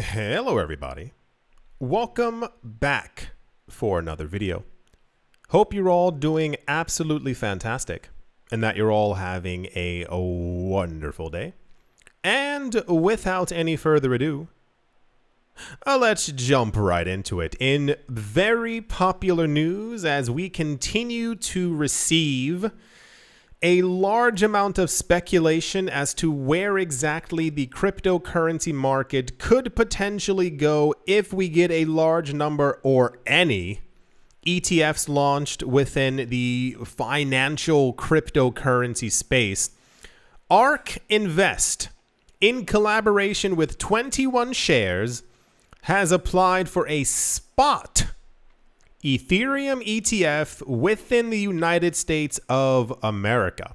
Hello everybody. Welcome back for another video. Hope you're all doing absolutely fantastic and that you're all having a wonderful day. And without any further ado, let's jump right into it. In very popular news, as we continue to receive a large amount of speculation as to where exactly the cryptocurrency market could potentially go if we get a large number or any ETFs launched within the financial cryptocurrency space. ARK Invest, in collaboration with 21 Shares, has applied for a spot Ethereum ETF within the United States of America.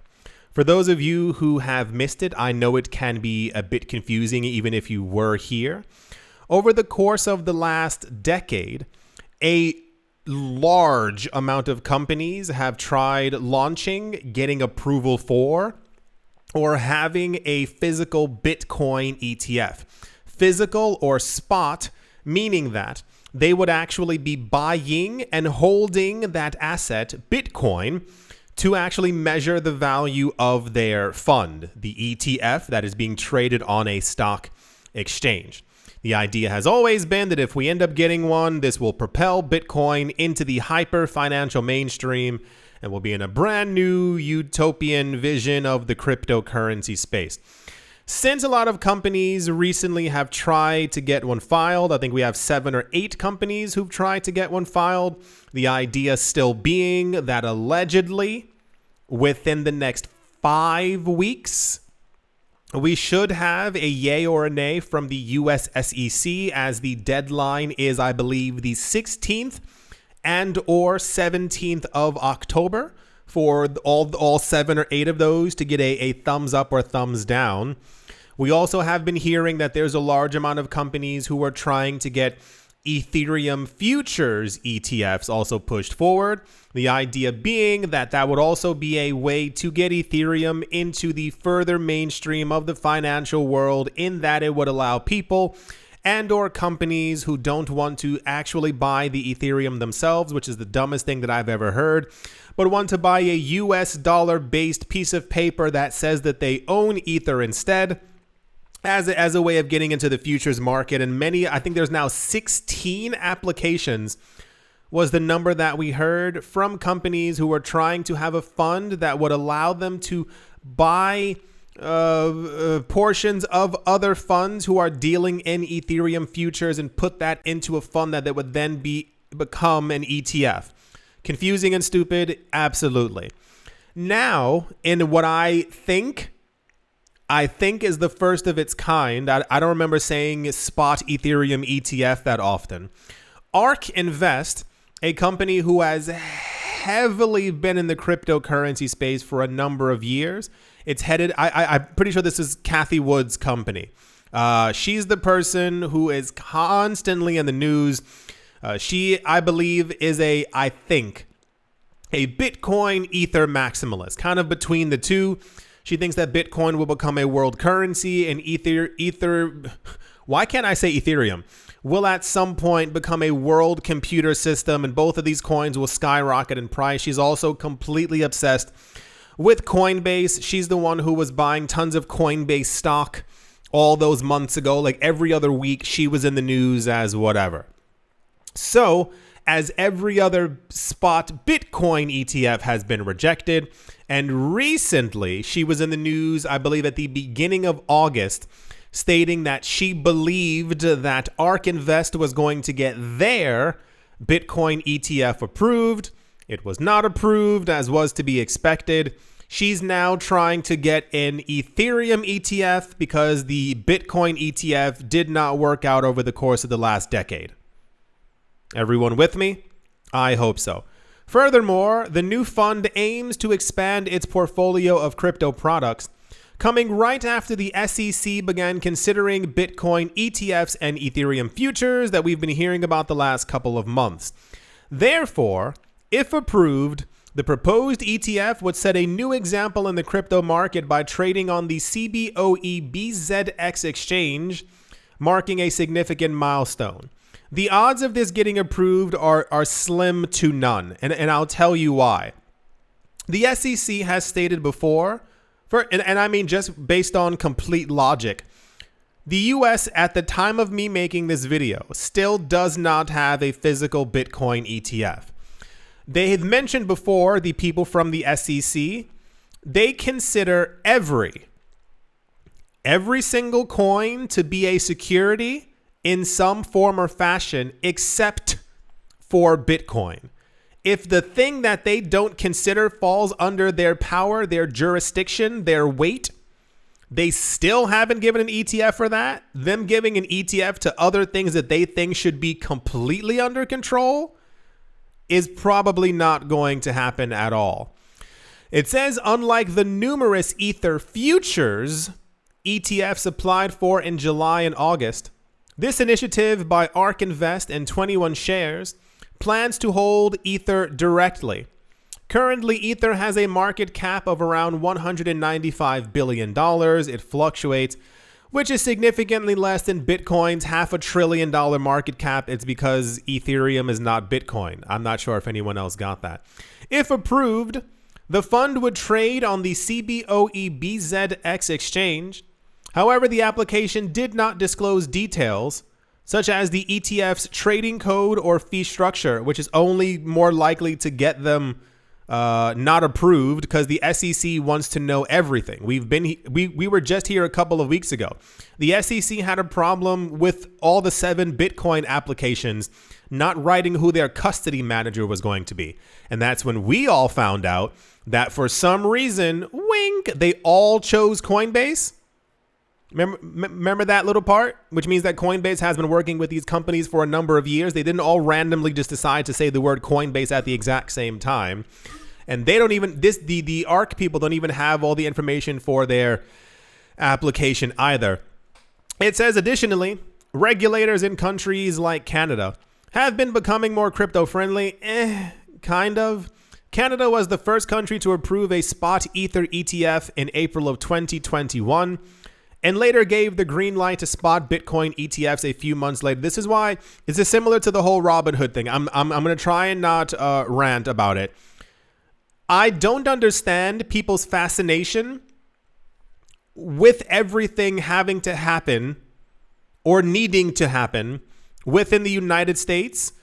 For those of you who have missed it, I know it can be a bit confusing even if you were here. Over the course of the last decade, a large amount of companies have tried launching, getting approval for, or having a physical Bitcoin ETF. Physical or spot, meaning that they would actually be buying and holding that asset, Bitcoin, to actually measure the value of their fund, the ETF that is being traded on a stock exchange. The idea has always been that if we end up getting one, this will propel Bitcoin into the hyper financial mainstream and will be in a brand new utopian vision of the cryptocurrency space. Since a lot of companies recently have tried to get one filed, I think we have 7 or 8 companies who've tried to get one filed. The idea still being that allegedly within the next 5 weeks, we should have a yay or a nay from the US SEC, as the deadline is, I believe, the 16th and or 17th of October for all 7 or 8 of those to get a thumbs up or thumbs down. We also have been hearing that there's a large amount of companies who are trying to get Ethereum futures ETFs also pushed forward. The idea being that that would also be a way to get Ethereum into the further mainstream of the financial world, in that it would allow people and or companies who don't want to actually buy the Ethereum themselves, which is the dumbest thing that I've ever heard, but want to buy a US dollar-based piece of paper that says that they own Ether instead, as a way of getting into the futures market. And I think there's now 16 applications was the number that we heard from companies who are trying to have a fund that would allow them to buy portions of other funds who are dealing in Ethereum futures and put that into a fund that would then become an ETF. Confusing and stupid? Absolutely. Now, in what I think is the first of its kind, I don't remember saying spot Ethereum ETF that often. ARK Invest, a company who has heavily been in the cryptocurrency space for a number of years. It's headed, I'm pretty sure this is Cathie Wood's company. She's the person who is constantly in the news. She, I believe, is a Bitcoin Ether maximalist, kind of between the two. She thinks that Bitcoin will become a world currency, and why can't I say Ethereum? Will at some point become a world computer system, and both of these coins will skyrocket in price. She's also completely obsessed with Coinbase. She's the one who was buying tons of Coinbase stock all those months ago. Like every other week, she was in the news as whatever. So, as every other spot Bitcoin ETF has been rejected, and recently she was in the news, I believe at the beginning of August, stating that she believed that ARK Invest was going to get their Bitcoin ETF approved. It was not approved, as was to be expected. She's now trying to get an Ethereum ETF because the Bitcoin ETF did not work out over the course of the last decade. Everyone with me? I hope so. Furthermore, the new fund aims to expand its portfolio of crypto products, coming right after the SEC began considering Bitcoin ETFs and Ethereum futures that we've been hearing about the last couple of months. Therefore, if approved, the proposed ETF would set a new example in the crypto market by trading on the CBOE BZX exchange, marking a significant milestone. The odds of this getting approved are slim to none, and I'll tell you why. The SEC has stated before, and I mean just based on complete logic, the US at the time of me making this video still does not have a physical Bitcoin ETF. They had mentioned before, the people from the SEC, they consider every single coin to be a security in some form or fashion except for Bitcoin. If the thing that they don't consider falls under their power, their jurisdiction, their weight, they still haven't given an ETF for that. Them giving an ETF to other things that they think should be completely under control is probably not going to happen at all. It says, unlike the numerous Ether futures ETFs applied for in July and August, this initiative by ARK Invest and 21 Shares plans to hold Ether directly. Currently, Ether has a market cap of around $195 billion. It fluctuates, which is significantly less than Bitcoin's $500 billion market cap. It's because Ethereum is not Bitcoin. I'm not sure if anyone else got that. If approved, the fund would trade on the CBOE BZX exchange. However, the application did not disclose details, such as the ETF's trading code or fee structure, which is only more likely to get them not approved because the SEC wants to know everything. We were just here a couple of weeks ago. The SEC had a problem with all the 7 Bitcoin applications not writing who their custody manager was going to be. And that's when we all found out that for some reason, wink, they all chose Coinbase. Remember that little part? Which means that Coinbase has been working with these companies for a number of years. They didn't all randomly just decide to say the word Coinbase at the exact same time. And they don't even, the ARK people don't even have all the information for their application either. It says, additionally, regulators in countries like Canada have been becoming more crypto friendly. Kind of. Canada was the first country to approve a spot Ether ETF in April of 2021. And later gave the green light to spot Bitcoin ETFs a few months later. This is why this is similar to the whole Robinhood thing. I'm going to try and not rant about it. I don't understand people's fascination with everything having to happen or needing to happen within the United States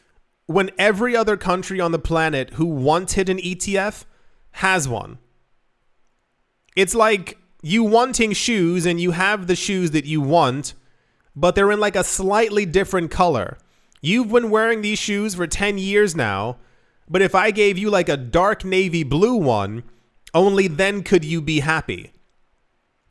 when every other country on the planet who wanted an ETF has one. It's like you wanting shoes and you have the shoes that you want, but they're in like a slightly different color. You've been wearing these shoes for 10 years now, but if I gave you like a dark navy blue one, only then could you be happy.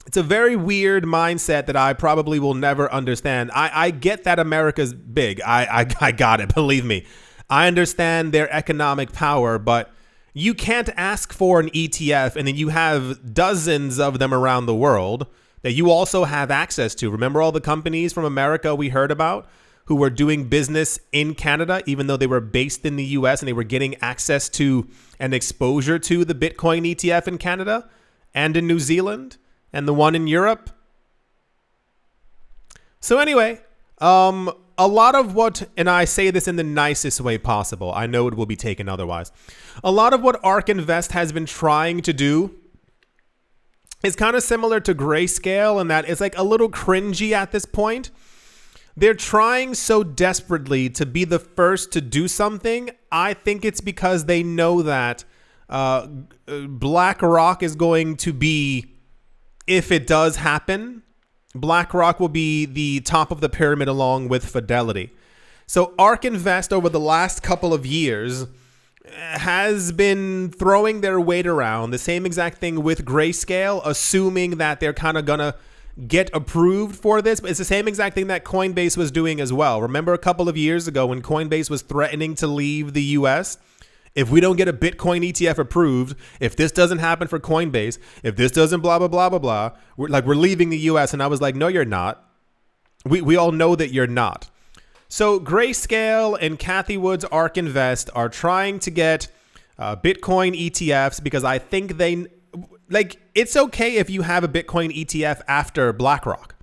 It's a very weird mindset that I probably will never understand. I get that America's big. I got it, believe me. I understand their economic power, but you can't ask for an ETF and then you have dozens of them around the world that you also have access to. Remember all the companies from America we heard about who were doing business in Canada, even though they were based in the US and they were getting access to and exposure to the Bitcoin ETF in Canada and in New Zealand and the one in Europe? So anyway, a lot of what, and I say this in the nicest way possible, I know it will be taken otherwise. A lot of what ARK Invest has been trying to do is kind of similar to Grayscale in that it's like a little cringy at this point. They're trying so desperately to be the first to do something. I think it's because they know that BlackRock is going to be, if it does happen, BlackRock will be the top of the pyramid along with Fidelity. So ARK Invest over the last couple of years has been throwing their weight around. The same exact thing with Grayscale, assuming that they're kind of going to get approved for this. But it's the same exact thing that Coinbase was doing as well. Remember a couple of years ago when Coinbase was threatening to leave the US? If we don't get a Bitcoin ETF approved, if this doesn't happen for Coinbase, if this doesn't blah, blah, blah, blah, blah, we're leaving the US. And I was like, no, you're not. We all know that you're not. So Grayscale and Cathie Wood's ARK Invest are trying to get Bitcoin ETFs because I think they, like, it's okay if you have a Bitcoin ETF after BlackRock.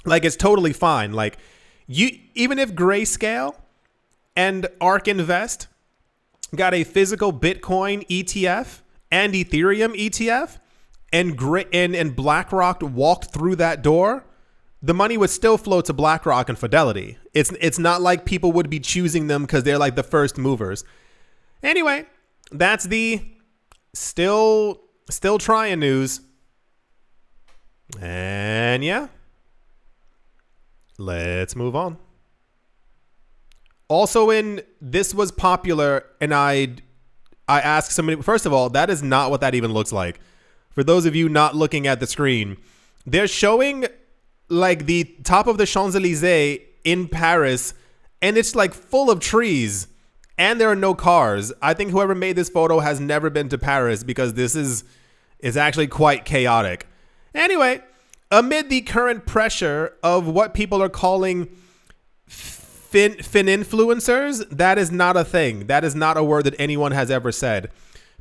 Like, it's totally fine. Like, even if Grayscale and ARK Invest got a physical Bitcoin ETF and Ethereum ETF, and BlackRock walked through that door, the money would still flow to BlackRock and Fidelity. It's not like people would be choosing them because they're like the first movers. Anyway, that's the still trying news. And yeah, let's move on. Also, this was popular, and I asked somebody, first of all, that is not what that even looks like. For those of you not looking at the screen, they're showing like the top of the Champs-Élysées in Paris, and it's like full of trees, and there are no cars. I think whoever made this photo has never been to Paris, because this is actually quite chaotic. Anyway, amid the current pressure of what people are calling fin influencers, that is not a thing. That is not a word that anyone has ever said.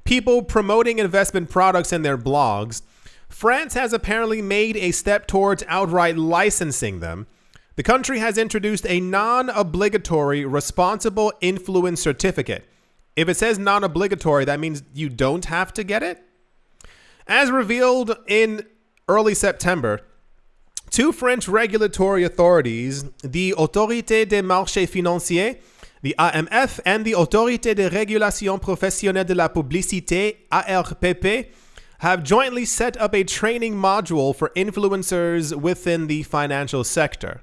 People promoting investment products in their blogs. France has apparently made a step towards outright licensing them. The country has introduced a non-obligatory responsible influence certificate. If it says non-obligatory, that means you don't have to get it. As revealed in early September, two French regulatory authorities, the Autorité des marchés financiers, the AMF, and the Autorité de régulation professionnelle de la publicité, ARPP, have jointly set up a training module for influencers within the financial sector.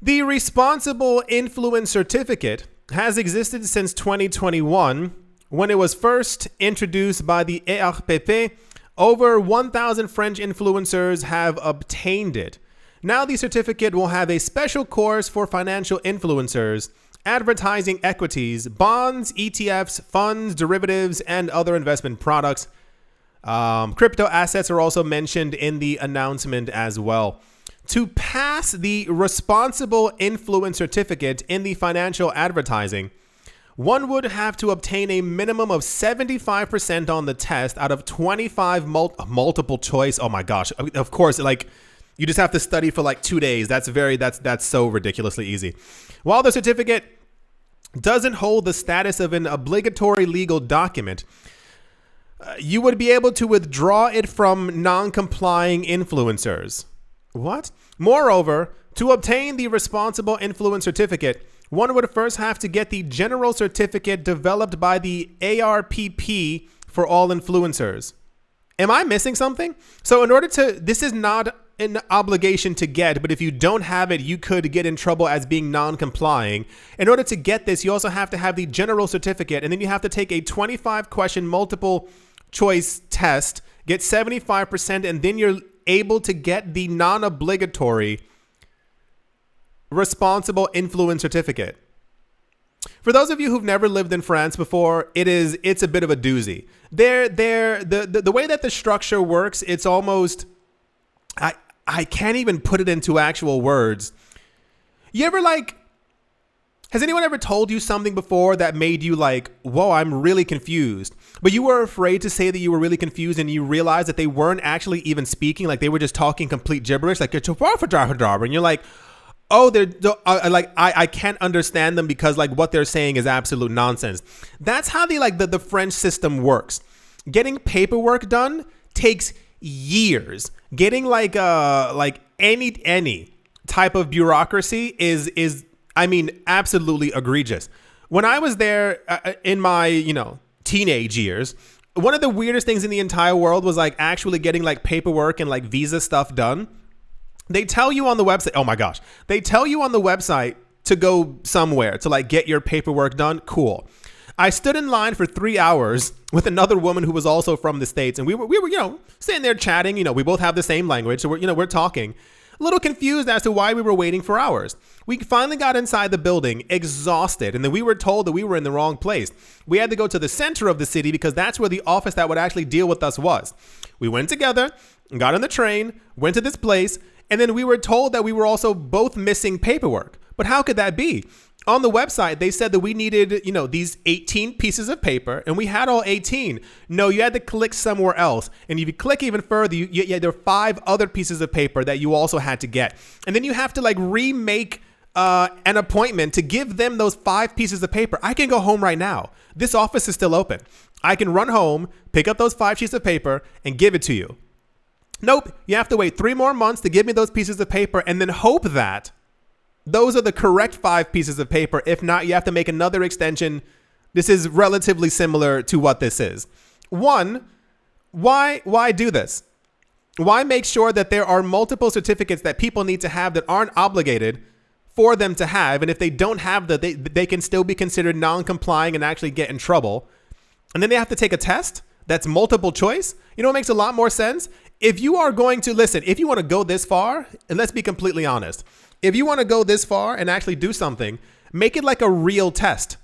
The Responsible Influence Certificate has existed since 2021, when it was first introduced by the ARPP. Over 1,000 French influencers have obtained it. Now the certificate will have a special course for financial influencers, advertising equities, bonds, ETFs, funds, derivatives, and other investment products. Crypto assets are also mentioned in the announcement as well. To pass the Responsible Influence Certificate in the financial advertising, one would have to obtain a minimum of 75% on the test out of 25 multiple choice. Oh my gosh. Of course, like, you just have to study for like 2 days. That's so ridiculously easy. While the certificate doesn't hold the status of an obligatory legal document, you would be able to withdraw it from non-complying influencers. What? Moreover, to obtain the Responsible Influence Certificate, one would first have to get the general certificate developed by the ARPP for all influencers. Am I missing something? So this is not an obligation to get, but if you don't have it, you could get in trouble as being non-complying. In order to get this, you also have to have the general certificate, and then you have to take a 25-question multiple choice test, get 75%, and then you're able to get the non-obligatory Responsible Influence Certificate. For those of you who've never lived in France before, it's a bit of a doozy. The way that the structure works, it's almost, I can't even put it into actual words. You ever has anyone ever told you something before that made you like, whoa, I'm really confused, but you were afraid to say that you were really confused, and you realized that they weren't actually even speaking, like they were just talking complete gibberish, like, and you're like, oh, I can't understand them because like what they're saying is absolute nonsense. That's how the French system works. Getting paperwork done takes years. Getting any type of bureaucracy is absolutely egregious. When I was there in my teenage years, one of the weirdest things in the entire world was like actually getting like paperwork and like visa stuff done. They tell you on the website, oh my gosh, they tell you on the website to go somewhere to like get your paperwork done. Cool. I stood in line for 3 hours with another woman who was also from the States, and we were sitting there chatting. We both have the same language, so we're talking. A little confused as to why we were waiting for hours. We finally got inside the building, exhausted, and then we were told that we were in the wrong place. We had to go to the center of the city because that's where the office that would actually deal with us was. We went together, got on the train, went to this place, and then we were told that we were also both missing paperwork. But how could that be? On the website, they said that we needed, these 18 pieces of paper, and we had all 18. No, you had to click somewhere else. And if you click even further, there are 5 other pieces of paper that you also had to get. And then you have to like remake an appointment to give them those 5 pieces of paper. I can go home right now. This office is still open. I can run home, pick up those 5 sheets of paper, and give it to you. Nope, you have to wait 3 more months to give me those pieces of paper and then hope that those are the correct 5 pieces of paper. If not, you have to make another extension. This is relatively similar to what this is. One, why do this? Why make sure that there are multiple certificates that people need to have that aren't obligated for them to have? And if they don't have that, they can still be considered non-complying and actually get in trouble. And then they have to take a test that's multiple choice. You know what makes a lot more sense? If you are going to listen, if you want to go this far, and let's be completely honest, if you want to go this far and actually do something, make it like a real test.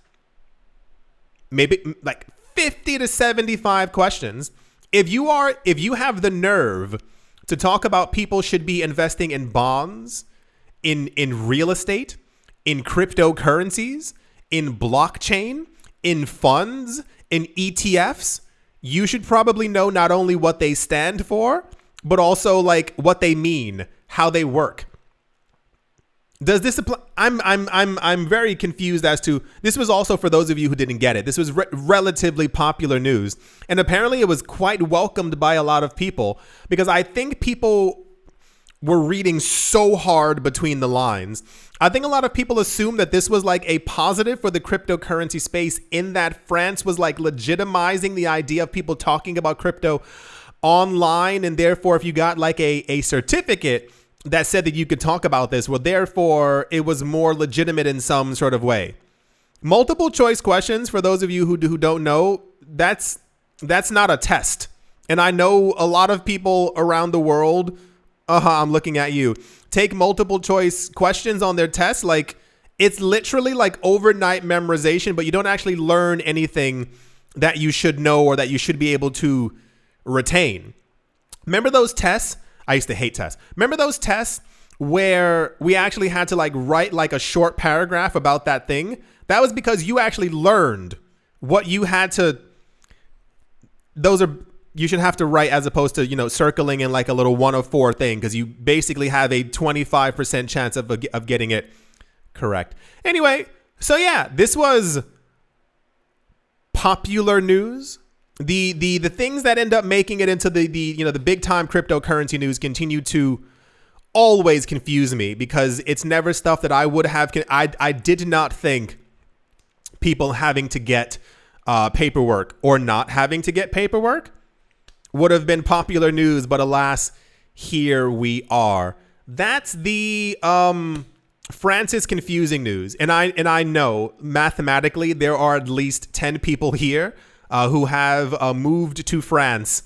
Maybe like 50 to 75 questions. If you have the nerve to talk about people should be investing in bonds, in real estate, in cryptocurrencies, in blockchain, in funds, in ETFs, you should probably know not only what they stand for, but also like what they mean, how they work. Does this apply? I'm very confused as to, this was also for those of you who didn't get it. This was relatively popular news, and apparently it was quite welcomed by a lot of people because I think people were reading so hard between the lines. I think a lot of people assumed that this was like a positive for the cryptocurrency space, in that France was like legitimizing the idea of people talking about crypto online, and therefore if you got like a certificate that said that you could talk about this, well, therefore it was more legitimate in some sort of way. Multiple choice questions, for those of you who don't know, that's not a test. And I know a lot of people around the world, I'm looking at you, take multiple choice questions on their tests. Like, it's literally like overnight memorization, but you don't actually learn anything that you should know or that you should be able to retain. Remember those tests? I used to hate tests. Remember those tests where we actually had to like write like a short paragraph about that thing? That was because you actually learned what you had to, you should have to write, as opposed to, circling in like a little 1 of 4 thing, because you basically have a 25% chance of getting it correct. Anyway, so yeah, this was popular news. The things that end up making it into the big time cryptocurrency news continue to always confuse me, because it's never stuff that I would have. I did not think people having to get paperwork or not having to get paperwork would have been popular news, but alas, here we are. That's the Francis confusing news, and I know mathematically there are at least 10 people here who have moved to France,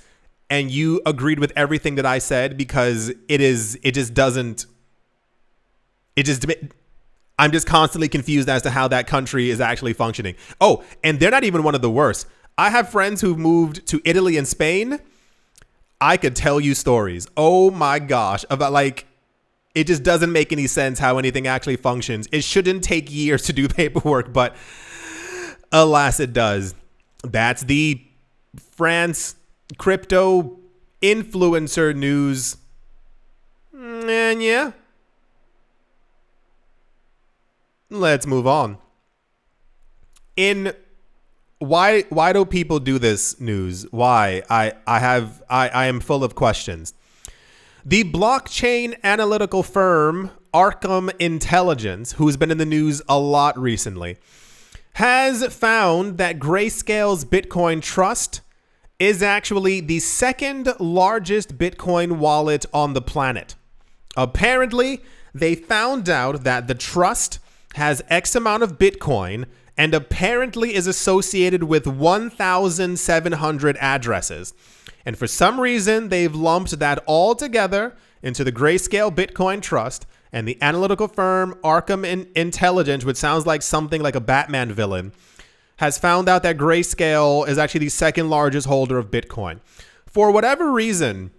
and you agreed with everything that I said, because I'm just constantly confused as to how that country is actually functioning. Oh, and they're not even one of the worst. I have friends who've moved to Italy and Spain. I could tell you stories, oh my gosh, about like, it just doesn't make any sense how anything actually functions. It shouldn't take years to do paperwork, but alas, it does. That's the France crypto influencer news. And yeah, let's move on. Why do people do this news? Why? I am full of questions. The blockchain analytical firm Arkham Intelligence, who's been in the news a lot recently, has found that Grayscale's Bitcoin Trust is actually the second largest Bitcoin wallet on the planet. Apparently, they found out that the trust has X amount of Bitcoin and apparently is associated with 1,700 addresses. And for some reason, they've lumped that all together into the Grayscale Bitcoin Trust, and the analytical firm Arkham Intelligence, which sounds like something like a Batman villain, has found out that Grayscale is actually the second largest holder of Bitcoin. For whatever reason,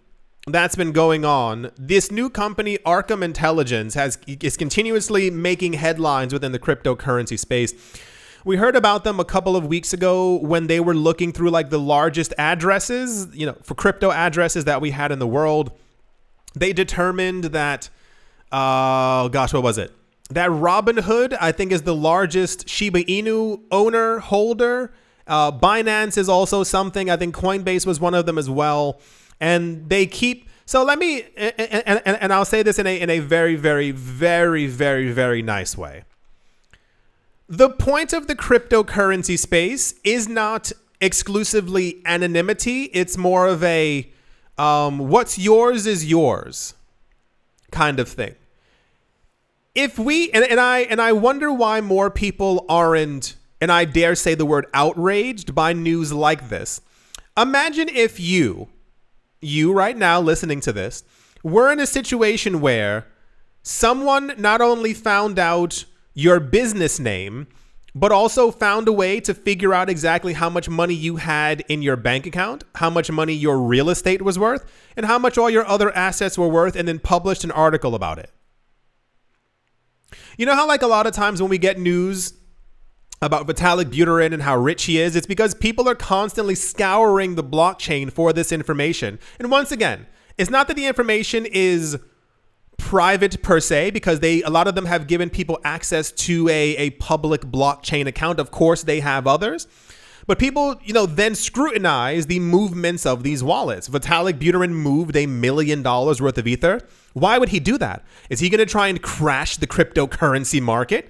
that's been going on, this new company, Arkham Intelligence, is continuously making headlines within the cryptocurrency space. We heard about them a couple of weeks ago when they were looking through like the largest addresses, for crypto addresses that we had in the world. They determined that, what was it? That Robinhood, I think, is the largest Shiba Inu owner holder. Binance is also something. I think Coinbase was one of them as well. And they keep, so let me, and I'll say this in a very, very, very, very, very nice way. The point of the cryptocurrency space is not exclusively anonymity. It's more of a, what's yours is yours kind of thing. If we, and I wonder why more people aren't, and I dare say the word outraged by news like this. Imagine if you right now listening to this, were in a situation where someone not only found out your business name, but also found a way to figure out exactly how much money you had in your bank account, how much money your real estate was worth, and how much all your other assets were worth, and then published an article about it. You know how like a lot of times when we get news about Vitalik Buterin and how rich he is, it's because people are constantly scouring the blockchain for this information. And once again, it's not that the information is private per se, because a lot of them have given people access to a public blockchain account. Of course, they have others. But people, then scrutinize the movements of these wallets. Vitalik Buterin moved $1 million worth of Ether. Why would he do that? Is he going to try and crash the cryptocurrency market?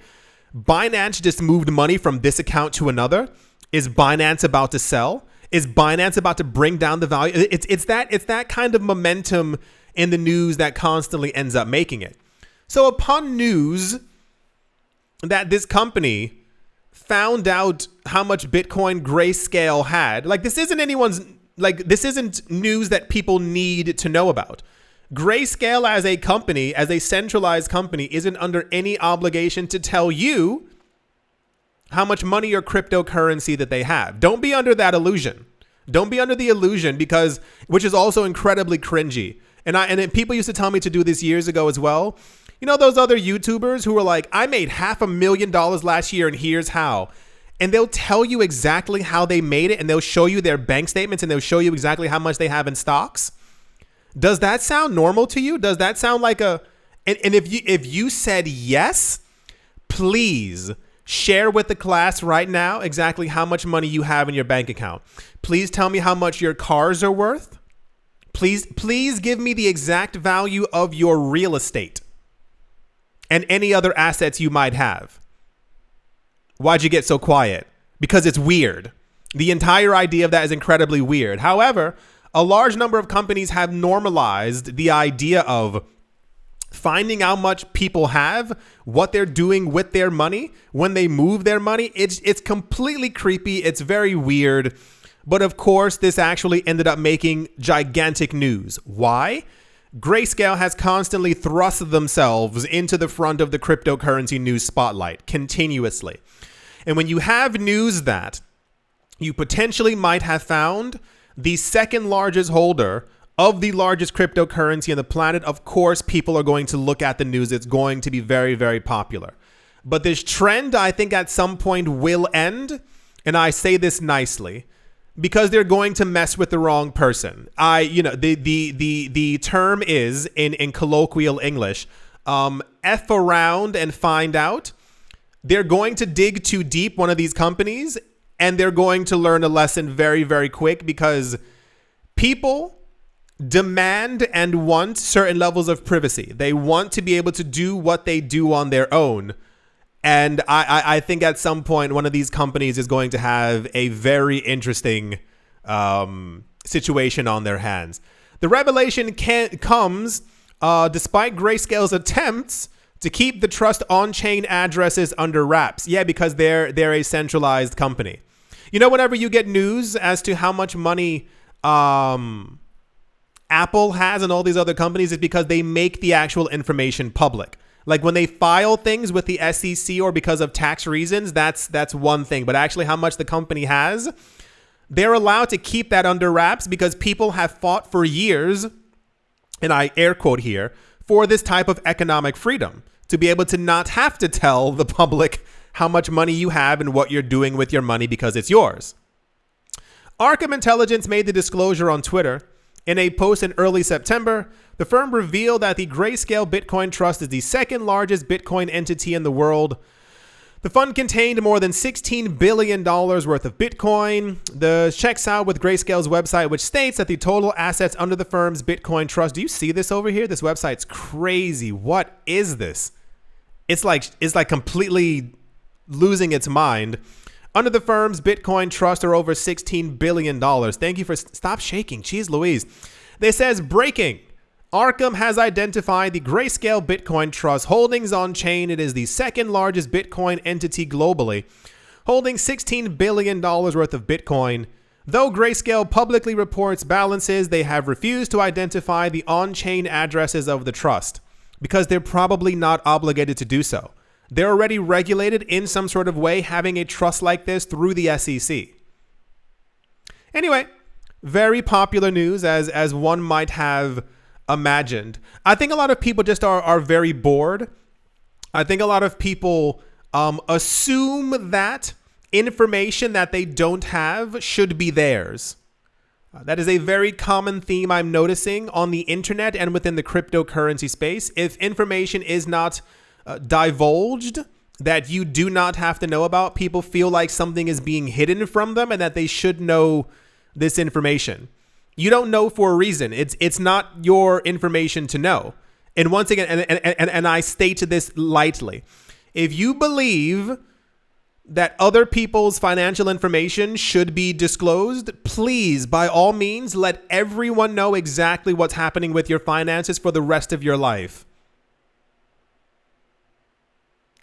Binance just moved money from this account to another. Is Binance about to sell? Is Binance about to bring down the value? It's that kind of momentum in the news that constantly ends up making it. So upon news that this company found out how much Bitcoin Grayscale had, this isn't news that people need to know about. Grayscale as a company, as a centralized company, isn't under any obligation to tell you how much money or cryptocurrency that they have. Don't be under that illusion. Don't be under the illusion, because, which is also incredibly cringy. And people used to tell me to do this years ago as well. Those other YouTubers who were like, I made $500,000 last year and here's how. And they'll tell you exactly how they made it, and they'll show you their bank statements, and they'll show you exactly how much they have in stocks. Does that sound normal to you? Does that sound like and if you said yes, please share with the class right now exactly how much money you have in your bank account. Please tell me how much your cars are worth. Please give me the exact value of your real estate and any other assets you might have. Why'd you get so quiet? Because it's weird. The entire idea of that is incredibly weird. However, a large number of companies have normalized the idea of finding how much people have, what they're doing with their money, when they move their money. It's completely creepy. It's very weird. But of course, this actually ended up making gigantic news. Why? Grayscale has constantly thrust themselves into the front of the cryptocurrency news spotlight continuously. And when you have news that you potentially might have found the second largest holder of the largest cryptocurrency on the planet, of course, people are going to look at the news. It's going to be very, very popular. But this trend, I think at some point will end. And I say this nicely because they're going to mess with the wrong person. The term is in colloquial English, F around and find out. They're going to dig too deep, one of these companies, and they're going to learn a lesson very, very quick, because people demand and want certain levels of privacy. They want to be able to do what they do on their own. And I think at some point, one of these companies is going to have a very interesting situation on their hands. The revelation comes despite Grayscale's attempts to keep the trust on-chain addresses under wraps. Yeah, because they're a centralized company. Whenever you get news as to how much money Apple has and all these other companies, it's because they make the actual information public. Like when they file things with the SEC or because of tax reasons, that's one thing. But actually how much the company has, they're allowed to keep that under wraps because people have fought for years and I air quote here, for this type of economic freedom, to be able to not have to tell the public how much money you have and what you're doing with your money because it's yours. Arkham Intelligence made the disclosure on Twitter. In a post in early September, the firm revealed that the Grayscale Bitcoin Trust is the second largest Bitcoin entity in the world. The fund contained more than $16 billion worth of Bitcoin. The checks out with Grayscale's website, which states that the total assets under the firm's Bitcoin Trust. Do you see this over here? This website's crazy. What is this? It's like completely losing its mind. Under the firm's Bitcoin Trust are over $16 billion. Thank you for... Stop shaking. Jeez Louise. This says, breaking. Arkham has identified the Grayscale Bitcoin Trust holdings on chain. It is the second largest Bitcoin entity globally, holding $16 billion worth of Bitcoin. Though Grayscale publicly reports balances, they have refused to identify the on-chain addresses of the trust because they're probably not obligated to do so. They're already regulated in some sort of way, having a trust like this through the SEC. Anyway, very popular news as one might have imagined. I think a lot of people just are very bored. I think a lot of people assume that information that they don't have should be theirs. That is a very common theme I'm noticing on the internet and within the cryptocurrency space. If information is not divulged that you do not have to know about, people feel like something is being hidden from them and that they should know this information. You don't know for a reason. It's not your information to know. And once again, and I state this lightly, if you believe that other people's financial information should be disclosed, please, by all means, let everyone know exactly what's happening with your finances for the rest of your life.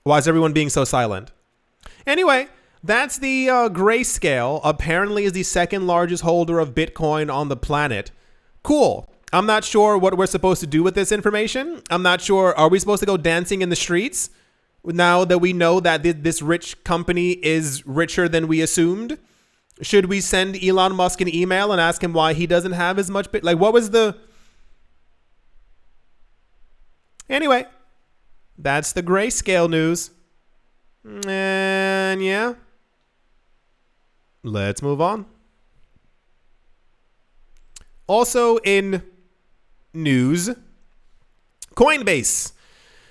Why is everyone being so silent? Anyway, that's the Grayscale. Apparently is the second largest holder of Bitcoin on the planet. Cool. I'm not sure what we're supposed to do with this information. I'm not sure. Are we supposed to go dancing in the streets now that we know that this rich company is richer than we assumed? Should we send Elon Musk an email and ask him why he doesn't have as much Like, what was the... Anyway, that's the Grayscale news. And yeah, let's move on. Also in news, Coinbase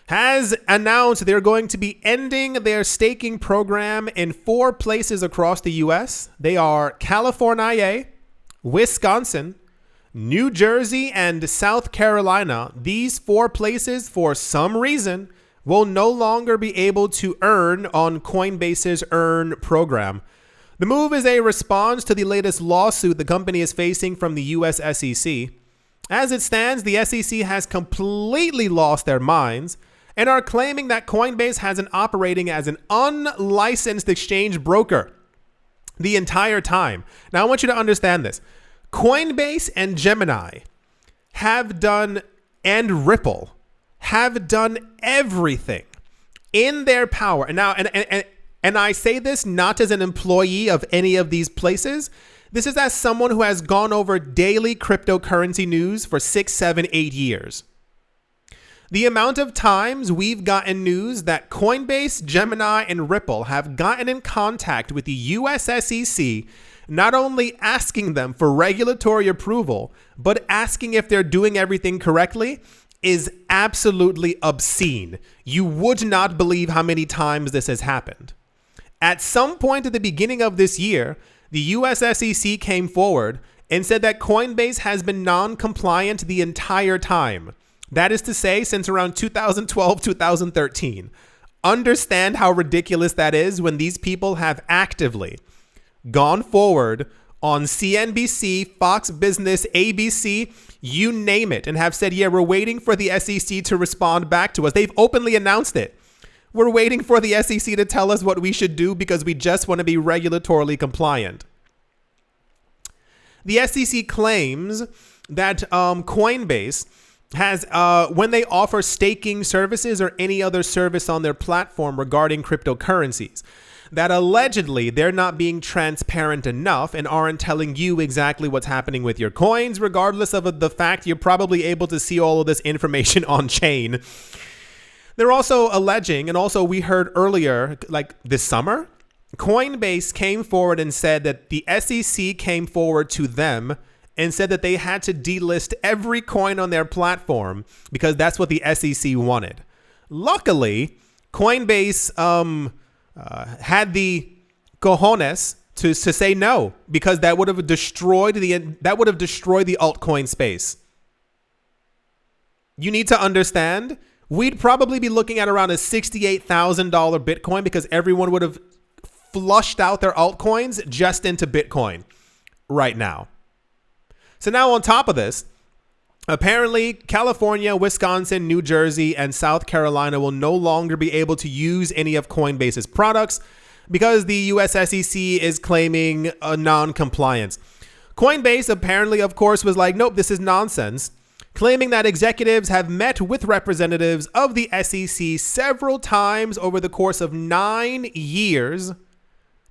has announced they're going to be ending their staking program in 4 places across the U.S. They are California, Wisconsin, New Jersey, and South Carolina. These 4 places, for some reason, will no longer be able to earn on Coinbase's Earn program. The move is a response to the latest lawsuit the company is facing from the U.S. SEC. As it stands, the SEC has completely lost their minds and are claiming that Coinbase has been operating as an unlicensed exchange broker the entire time. Now, I want you to understand this. Coinbase and Gemini have done, and Ripple, have done everything in their power. And now, and I say this not as an employee of any of these places. This is as someone who has gone over daily cryptocurrency news for 6, 7, 8 years. The amount of times we've gotten news that Coinbase, Gemini, and Ripple have gotten in contact with the US SEC, not only asking them for regulatory approval, but asking if they're doing everything correctly, is absolutely obscene. You would not believe how many times this has happened. At some point at the beginning of this year, the US SEC came forward and said that Coinbase has been non-compliant the entire time. That is to say, since around 2012, 2013. Understand how ridiculous that is when these people have actively gone forward on CNBC, Fox Business, ABC, you name it, and have said, yeah, we're waiting for the SEC to respond back to us. They've openly announced it. We're waiting for the SEC to tell us what we should do because we just want to be regulatorily compliant. The SEC claims that Coinbase has, when they offer staking services or any other service on their platform regarding cryptocurrencies, that allegedly they're not being transparent enough and aren't telling you exactly what's happening with your coins, regardless of the fact you're probably able to see all of this information on chain. They're also alleging, and also we heard earlier, like this summer, Coinbase came forward and said that the SEC came forward to them and said that they had to delist every coin on their platform because that's what the SEC wanted. Luckily, Coinbase had the cojones to say no, because that would have destroyed the altcoin space. You need to understand, we'd probably be looking at around a $68,000 Bitcoin because everyone would have flushed out their altcoins just into Bitcoin right now. So now on top of this, apparently California, Wisconsin, New Jersey, and South Carolina will no longer be able to use any of Coinbase's products because the US SEC is claiming a non-compliance. Coinbase apparently, of course, was like, nope, this is nonsense, claiming that executives have met with representatives of the SEC several times over the course of 9 years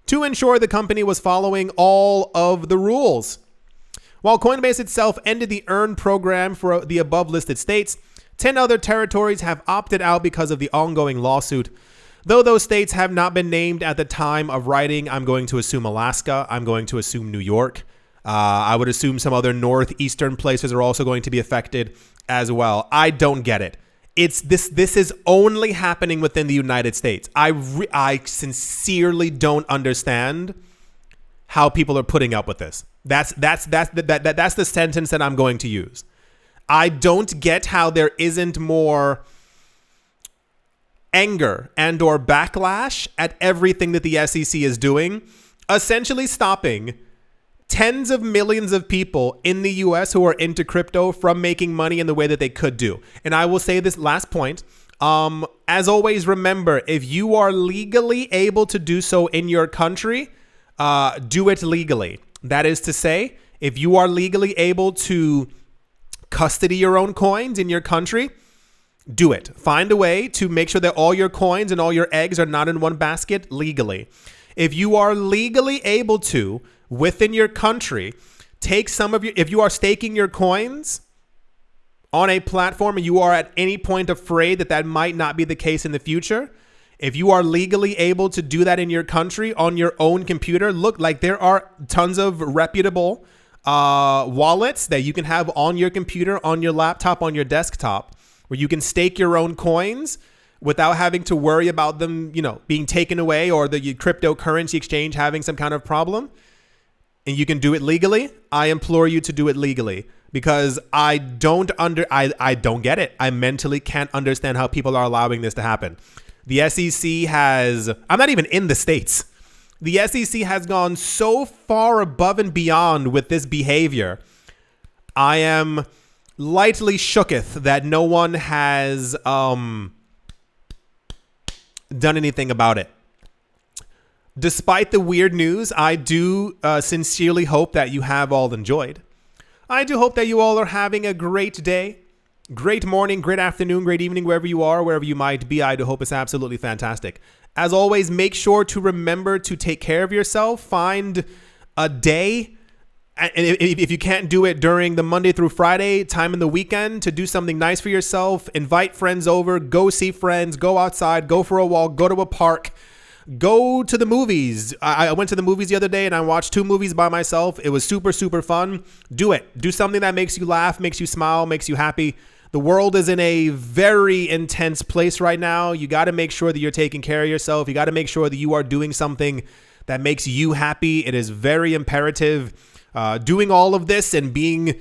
to ensure the company was following all of the rules. While Coinbase itself ended the Earn program for the above listed states, 10 other territories have opted out because of the ongoing lawsuit. Though those states have not been named at the time of writing, I'm going to assume Alaska, I'm going to assume New York. I would assume some other northeastern places are also going to be affected as well. I don't get it. This is only happening within the United States. I sincerely don't understand how people are putting up with this. That's the sentence that I'm going to use. I don't get how there isn't more anger and or backlash at everything that the SEC is doing, essentially stopping tens of millions of people in the US who are into crypto from making money in the way that they could do. And I will say this last point. As always, remember, if you are legally able to do so in your country, do it legally. That is to say, if you are legally able to custody your own coins in your country, do it. Find a way to make sure that all your coins and all your eggs are not in one basket legally. If you are legally able to, within your country, take some of your, if you are staking your coins on a platform and you are at any point afraid that that might not be the case in the future, if you are legally able to do that in your country on your own computer, look, like there are tons of reputable wallets that you can have on your computer, on your laptop, on your desktop, where you can stake your own coins without having to worry about them, being taken away or the cryptocurrency exchange having some kind of problem. And you can do it legally. I implore you to do it legally because I don't get it. I mentally can't understand how people are allowing this to happen. The SEC has, I'm not even in the States. The SEC has gone so far above and beyond with this behavior. I am lightly shooketh that no one has done anything about it. Despite the weird news, I do sincerely hope that you have all enjoyed. I do hope that you all are having a great day. Great morning, great afternoon, great evening, wherever you are, wherever you might be. I do hope it's absolutely fantastic. As always, make sure to remember to take care of yourself. Find a day, and if you can't do it during the Monday through Friday, time in the weekend to do something nice for yourself. Invite friends over, go see friends, go outside, go for a walk, go to a park. Go to the movies. I went to the movies the other day and I watched 2 movies by myself. It was super, super fun. Do it. Do something that makes you laugh, makes you smile, makes you happy. The world is in a very intense place right now. You got to make sure that you're taking care of yourself. You got to make sure that you are doing something that makes you happy. It is very imperative. Doing all of this and being,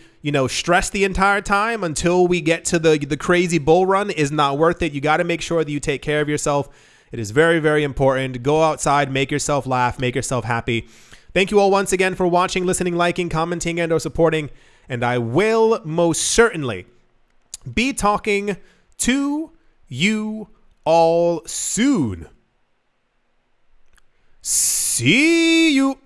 stressed the entire time until we get to the crazy bull run is not worth it. You got to make sure that you take care of yourself. It is very, very important. Go outside, make yourself laugh, make yourself happy. Thank you all once again for watching, listening, liking, commenting, and or supporting. And I will most certainly be talking to you all soon. See you.